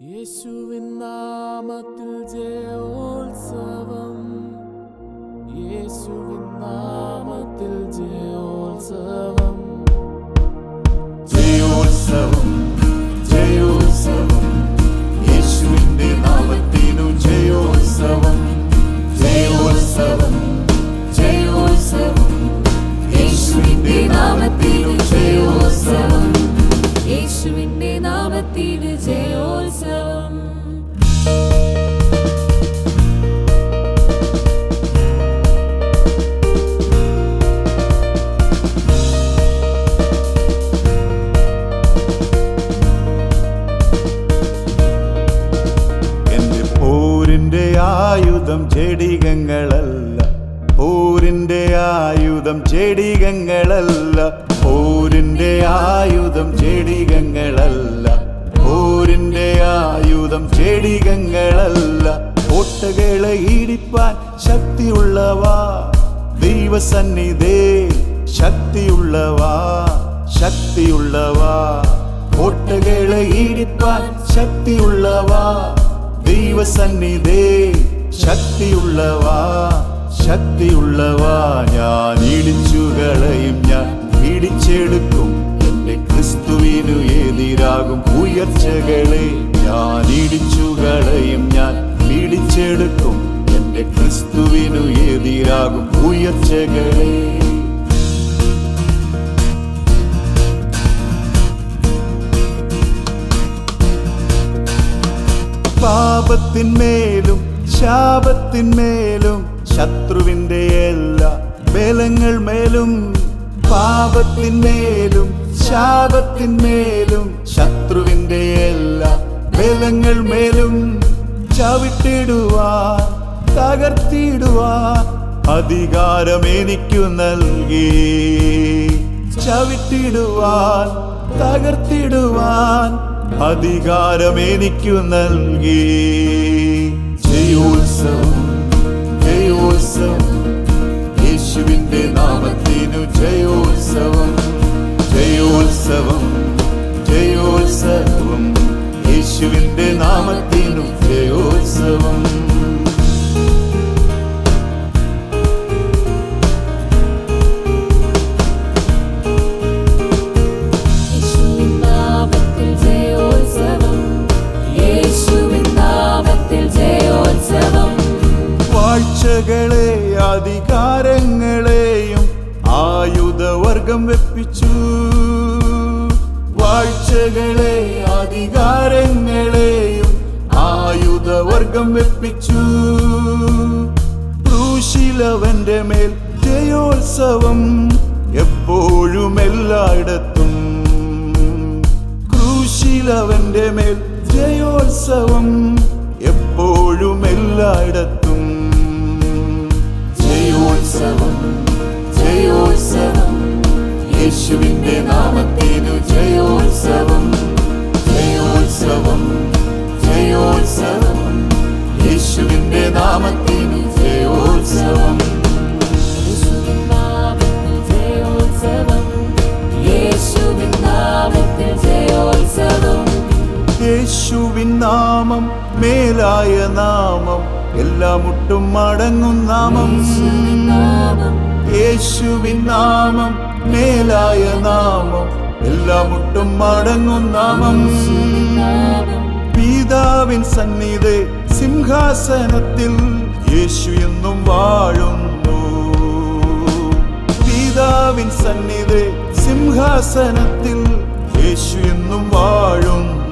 യേശുവിൻ നാമത്തിൽ ജയോത്സവം, യേശുവിൻ നാമത്തിൽ ജയോത്സവം, ജയോത്സവം, ജയോത്സവം, യേശുവിന്റെ നാമത്തിനു ജയോത്സവം, ജയോത്സവം, ജയോത്സവം, യേശുവിന്റെ നാമത്തിനു ജയോത്സവം, യേശുവിന്റെ നാമത്തിന് ജയോത്സവം. എന്റെ പോരിന്റെ ആയുധം ചെടികങ്ങളല്ല, പോരിന്റെ ആയുധം ചെടികങ്ങളല്ല, പോരിന്റെ ആയുധം ചെടികങ്ങളല്ല, പോരിന്റെ ആയുധം ചെടികങ്ങളല്ല. കോട്ടകളെ ഇടിപ്പാൻ ശക്തിയുള്ളവാ ദൈവസന്നിധേ, ശക്തിയുള്ളവാ, ശക്തിയുള്ളവാ. കോട്ടകളെ ഇടിപ്പാൻ ശക്തിയുള്ളവാ ദൈവസന്നിധേ, ശക്തിയുള്ളവാ, ശക്തിയുള്ളവാ. ഞാൻ ഇടിച്ചുകളയും, ഞാൻ പിടിച്ചെടുക്കും എന്റെ ക്രിസ്തുവിനു എതിരാകും ഉയർച്ചകളെ. ഞാൻ ഇടിച്ചുകളയും, ഞാൻ പിടിച്ചെടുക്കും എന്റെ ക്രിസ്തുവിനു എതിരാകും ഉയർച്ചകളെ. പാപത്തിന്മേലും ശാപത്തിന്മേലും ശത്രുവിന്റെ എല്ലാ ബലങ്ങൾ മേലും, പാപത്തിന്മേലും ശാപത്തിന്മേലും ശത്രുവിന്റെ എല്ലാ ബലങ്ങൾ മേലും ചവിട്ടിടുവാൻ, തകർത്തിടുവാൻ അധികാരം എനിക്കു നൽകി. ചവിട്ടിടുവാൻ, തകർത്തിടുവാൻ അധികാരം എനിക്കു നൽകി. ജയോത്സവം, ജയോത്സവം, യേശുവിന്റെ നാമത്തിനു ജയോത്സവം, ജയോത്സവം, ജയോത്സവം, യേശുവിന്റെ നാമത്തിനു ജയോത്സവം. യേശുവിൻ നാമത്തിൽ ജയോത്സവം, യേശുവിൻ നാമത്തിൽ ജയോത്സവം. വാഴ്ചകളെ അധികാരങ്ങളെയും ആയുധവർഗം വെപ്പിച്ചു, വാഴ്ചകളെ അധികാരങ്ങളെയും ആയുധവർഗം വെപ്പിച്ചു. ക്രൂശിലവന്റെ മേൽ ജയോത്സവം എപ്പോഴും എല്ലായിടത്തും, ക്രൂശിലവന്റെ മേൽ ജയോത്സവം എപ്പോഴും എല്ലായിടത്തും. ജയോത്സവം, ജയോത്സവം, യേശുവിന്റെ നാമത്തിനു ജയോത്സവം, ജയോത്സവം, ജയോത്സവം, യേശുവിന്റെ നാമത്തിനു ജയോത്സവം. യേശുവിൻ നാമത്തിൽ ജയോത്സവം, യേശുവിൻ നാമത്തിൽ ജയോത്സവം. യേശുവിൻ നാമം മേലായ നാമം, എല്ലാ മുട്ടും മടങ്ങും നാമം. യേശുവിൻ നാമം മേലായ നാമം, എല്ലാ മുട്ടും മടങ്ങും നാമം. പിതാവിൻ സന്നിധി സിംഹാസനത്തിൽ യേശു എന്നും വാഴുന്നു, പിതാവിൻ സന്നിധി സിംഹാസനത്തിൽ യേശു എന്നും വാഴുന്നു.